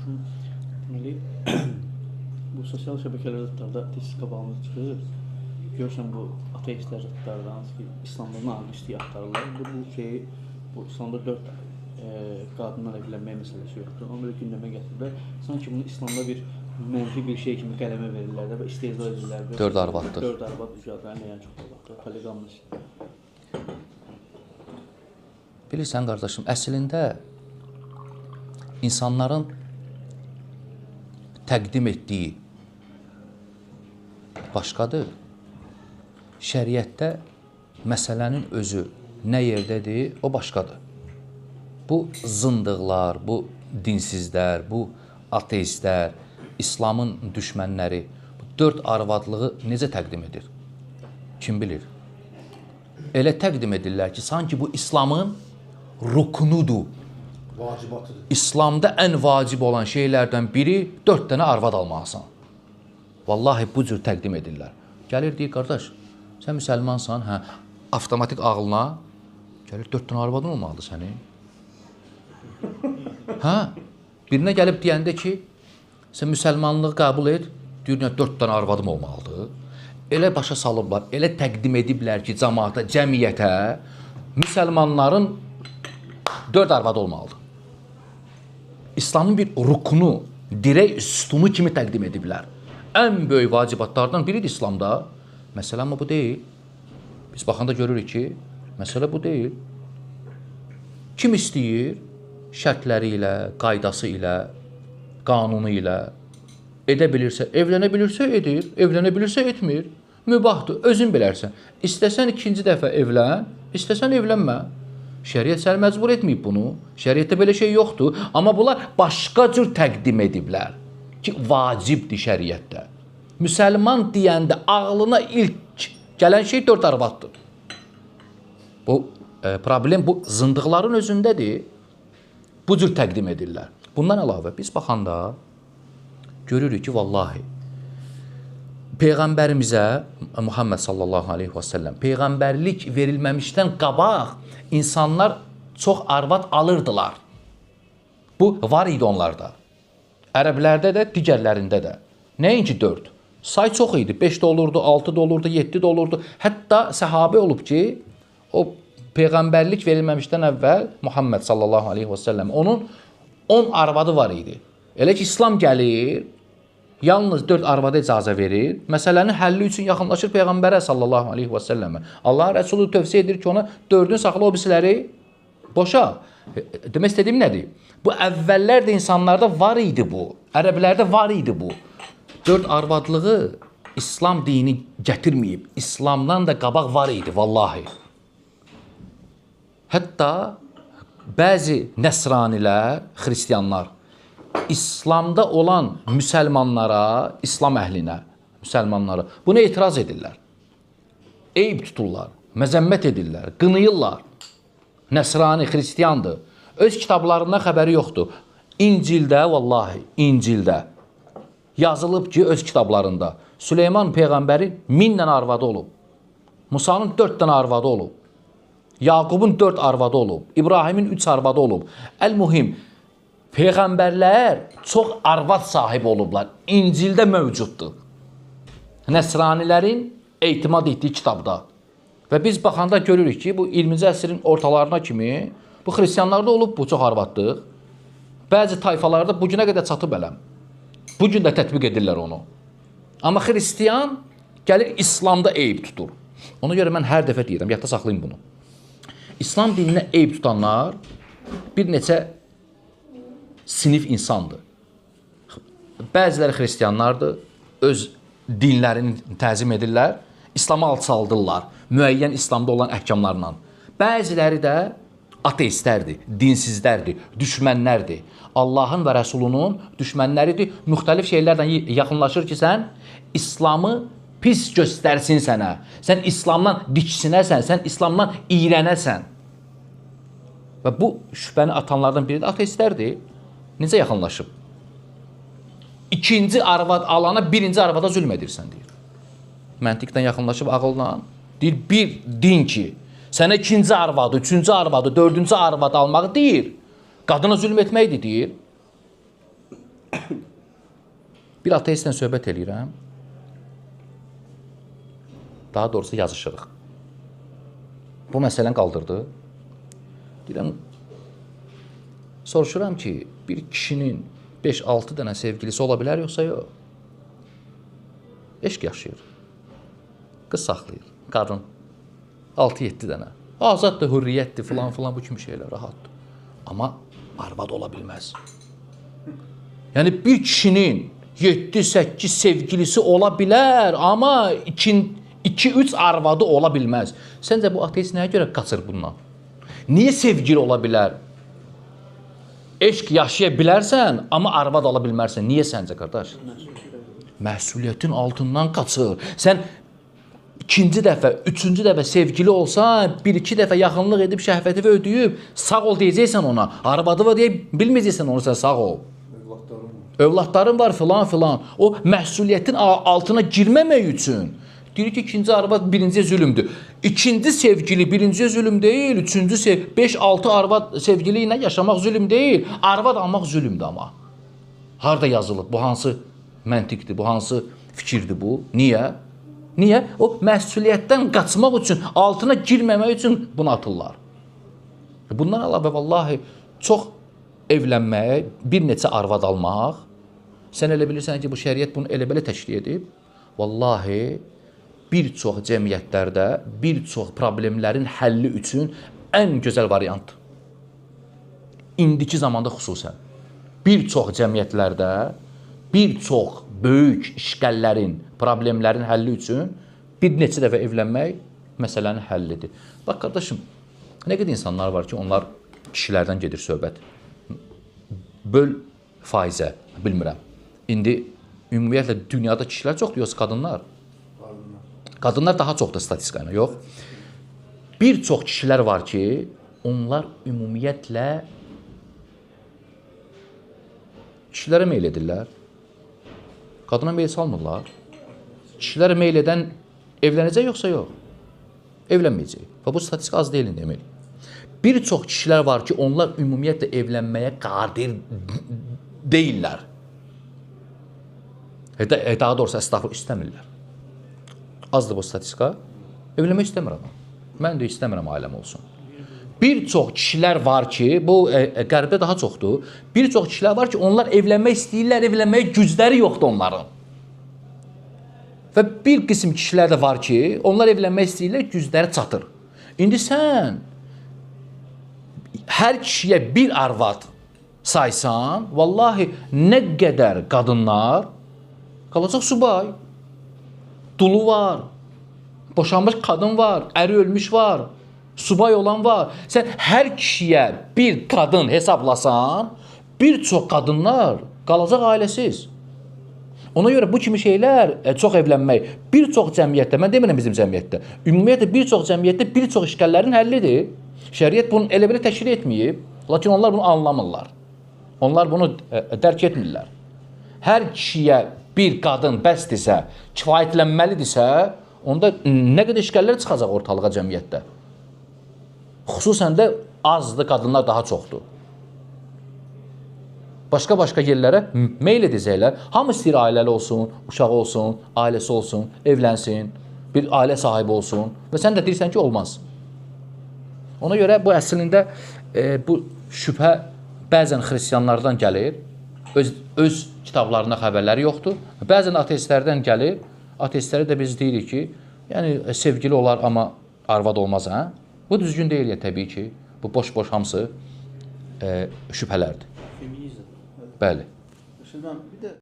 Deməli, bu sosial şəbəkələrdə tutarda tez qabağımıza çıxır. Görürsən bu ateistlər tutarda, hansı ki, İslamda namuslu axtarırlar. Bu İslamda 4 qadınlarla evlənmək məsələsi yoxdur. Onu da gündəmə gətirirlər. Sanki bunu İslamda bir mənfi bir şey kimi qələmə verirlər və istehza edirlər. 4 arvaddır. 4 arvad ucadlar, yəni çox olacaqdır. Poliqamist. Bilirsən qardaşım, əslində insanların təqdim etdiyi başqadır. Şəriətdə məsələnin özü nə yerdədir, o başqadır. Bu zındıqlar, bu dinsizlər, bu ateistlər, İslamın düşmənləri bu 4 arvadlığı necə təqdim edir? Kim bilir? Elə təqdim edirlər ki, sanki bu İslamın ruknudur. Vacibatıdır. İslamda ən vacib olan şeylərdən biri 4 dənə arvad almalısan. Vallahi bu cür təqdim edirlər. Gəlir deyir, qardaş, sən müsəlmansan, hə, avtomatik ağlına gəlir 4 dənə arvadın olmalıdır sənin. Hə, birinə gəlib deyəndə ki, sən müsəlmanlığı qəbul et, deyir, 4 dənə arvadım olmalıdır. Elə başa salıblar, elə təqdim ediblər ki, cəmaata, cəmiyyətə müsəlmanların 4 arvadı olmalıdır. İslamın bir rukunu, dirək sütunu kimi təqdim ediblər. Ən böyük vacibatlardan biridir İslamda. Məsələ amma bu deyil. Biz baxanda görürük ki, məsələ bu deyil. Kim istəyir? Şərtləri ilə, qaydası ilə, qanunu ilə edə bilirsə, evlənə bilirsə edir, evlənə bilirsə etmir. Mübahdır, özün bilərsən. İstəsən ikinci dəfə evlən, istəsən evlənmə. Şəriət səni məcbur etməyib bunu. Şəriətdə belə şey yoxdur. Amma bunlar başqa cür təqdim ediblər ki, vacibdir şəriətdə. Müsəlman deyəndə ağlına ilk gələn şey 4 arvaddır. Bu problem bu zındıqların özündədir. Bu cür təqdim edirlər. Bundan əlavə biz baxanda görürük ki, vallahi Peyğəmbərimizə Muhammed sallallahu aleyhi və səlləm Peyğəmbərlik verilməmişdən qabaq insanlar çox arvad alırdılar. Bu var idi onlarda. Ərəblərdə də, digərlərində də. Nəinki 4. Say çox idi. 5 də olurdu, 6 da olurdu, 7 də olurdu. Hətta səhabə olub ki, o Peyğəmbərlik verilməmişdən əvvəl Muhammed sallallahu aleyhi və səlləm onun 10 arvadı var idi. Elə ki, İslam gəlir, yalnız 4 arvada icazə verir. Məsələnin həlli üçün yaxınlaşır Peyğəmbərə sallallahu aleyhi və səlləmə. Allah Rəsulü tövsiyə edir ki, ona 4-ünü saxla, o birisiləri boşa. Demək istədiyim nədir? Bu əvvəllər də insanlarda var idi bu. Ərəblərdə var idi bu. 4 arvadlığı İslam dini gətirməyib. İslamdan da qabaq var idi, vallahi. Hətta bəzi nəsranilər, xristiyanlar İslamda olan müsəlmanlara, İslam əhlinə, müsəlmanlara buna etiraz edirlər. Eyb tuturlar, məzəmmət edirlər, qınıyırlar. Nəsrani, xristiyandır. Öz kitablarından xəbəri yoxdur. İncildə, vallahi, İncildə yazılıb ki, öz kitablarında Süleyman Peyğəmbərin 1000 dənə arvadı olub. Musanın 4 dənə arvadı olub. Yaqubun 4 arvadı olub. İbrahimin 3 arvadı olub. Əl-Muhim, Peyğəmbərlər çox arvad sahibi olublar. İncildə mövcuddur. Nəsranilərin etimad etdiyi kitabda. Və biz baxanda görürük ki, bu 20-ci əsrin ortalarına kimi bu xristiyanlarda olub bu çox arvadlıq. Bəzi tayfalarda bugünə qədər çatıb ələm. Bugün də tətbiq edirlər onu. Amma xristiyan gəlir İslamda eyb tutur. Ona görə mən hər dəfə deyirəm, yadda saxlayın bunu. İslam dininə eyb tutanlar bir neçə sinif insandır. Bəziləri xristiyanlardır, öz dinlərini təzim edirlər, İslamı alçaldırlar, müəyyən İslamda olan əhkamlarla. Bəziləri də ateistlərdir, dinsizlərdir, düşmənlərdir. Allahın və Rəsulunun düşmənləridir, müxtəlif şeylərdən yaxınlaşır ki, sən İslamı pis göstərsin sənə, sən İslamdan diksinəsən, sən İslamdan iyrənəsən. Və bu şübhəni atanlardan biri də ateistlərdir. Necə yaxınlaşıb? İkinci arvad alana birinci arvada zülm edirsən, deyir. Məntiqdən yaxınlaşıb ağılla. Deyir, bir din ki, sənə ikinci arvadı, üçüncü arvadı, dördüncü arvadı almağı deyir. Qadına zülm etməkdir, deyir. Bir ateistlə söhbət eləyirəm. Daha doğrusu yazışırıq. Bu məsələni qaldırdı. Deyirəm, soruşuram ki, bir kişinin 5-6 dənə sevgilisi ola bilər, yoxsa yox? Eşq yaşayır. Qız saxlayır, qadın. 6-7 dənə. Azaddır, hürriyyətdir, filan bu kimi şeylər rahatdır. Amma arvad ola bilməz. Yəni, bir kişinin 7-8 sevgilisi ola bilər, amma 2-3 arvadı ola bilməz. Səncə bu ateist nəyə görə qaçır bundan? Niyə sevgili ola bilər? Eşq yaşaya bilərsən, amma arvad ola bilmərsən. Niyə səncə, qardaş? Məsuliyyətin altından qaçır. Sən ikinci dəfə, üçüncü dəfə sevgili olsan, bir-iki dəfə yaxınlıq edib, şəhvəti və ödəyib, sağ ol deyəcəksən ona. Arvadı var deyə bilməyəcəksən onu, sən sağ ol. Övladların var filan. O məsuliyyətin altına girməmək üçün deyir ki, ikinci arvad birinciyə zülümdür. İkinci sevgili birinciyə zülüm deyil, üçüncü 5-6 arvad sevgili ilə yaşamaq zülüm deyil, arvad almaq zülümdür amma. Harada yazılıb? Bu hansı məntiqdir, bu hansı fikirdir bu? Niyə? Niyə? O məsuliyyətdən qaçmaq üçün, altına girməmək üçün bunu atırlar. Bundan əlavə, vallahi, çox evlənmək, bir neçə arvad almaq, sən elə bilirsən ki, bu şəriət bunu elə-belə təşkil edib, vallahi, bir çox cəmiyyətlərdə, bir çox problemlərin həlli üçün ən gözəl variantdır. İndiki zamanda xüsusən. Bir çox cəmiyyətlərdə, bir çox böyük işgəllərin, problemlərin həlli üçün bir neçə dəfə evlənmək məsələnin həllidir. Bax, qardaşım, nə qədər insanlar var ki, onlar kişilərdən gedir söhbət. Böl faizə, bilmirəm. İndi ümumiyyətlə dünyada kişilər çoxdur, yoxsa qadınlar? Qadınlar daha çoxdur statistika ilə, yox. Bir çox kişilər var ki, onlar ümumiyyətlə kişilərə meyl edirlər. Qadına meyl salmırlar. Kişilərə meyl edən evlənəcək yoxsa yox? Evlənməyəcək. Və bu statistika az deyilin demək. Bir çox kişilər var ki, onlar ümumiyyətlə evlənməyə qadir deyirlər. Daha doğrusu əstəğfurullah istəmirlər. Azdır bu statistika. Evlənmək istəmirəm. Mən də istəmirəm ailəm olsun. Bir çox kişilər var ki, bu qərbdə daha çoxdur. Bir çox kişilər var ki, onlar evlənmək istəyirlər, evlənməyə gücləri yoxdur onların. Və bir qism kişilər də var ki, onlar evlənmək istəyirlər, gücləri çatır. İndi sən hər kişiyə bir arvad saysan, vallahi nə qədər qadınlar qalacaq subay. Dulu var, boşanmış qadın var, əri ölmüş var, subay olan var. Sən hər kişiyə bir qadın hesablasan, bir çox qadınlar qalacaq ailəsiz. Ona görə bu kimi şeylər, çox evlənmək, bir çox cəmiyyətdə, mən demirəm bizim cəmiyyətdə, ümumiyyətlə bir çox cəmiyyətdə bir çox işgəllərin həllidir. Şəriət bunu elə-belə təşkil etməyib, lakin onlar bunu anlamırlar. Onlar bunu dərk etmirlər. Hər kişiyə bir qadın bəsdirsə, kifayətlənməlidirsə, onda nə qədər işgəllər çıxacaq ortalığa cəmiyyətdə. Xüsusən də azdır, qadınlar daha çoxdur. Başqa-başqa yerlərə meyl edəcəklər. Hamı istəyir ailəli olsun, uşağı olsun, ailəsi olsun, evlənsin, bir ailə sahibi olsun və sən də deyirsən ki, olmaz. Ona görə bu əslində bu şübhə bəzən xristianlardan gəlir, öz kitablarında xəbərləri yoxdur. Bəzən ateistlərdən gəlir, ateistlərə də biz deyirik ki, yəni sevgili olar, amma arvad olmaz, hə? Bu düzgün deyil ya, təbii ki. Bu boş-boş hamısı şübhələrdir. Feminizm. Bəli. Şimdi ben bir de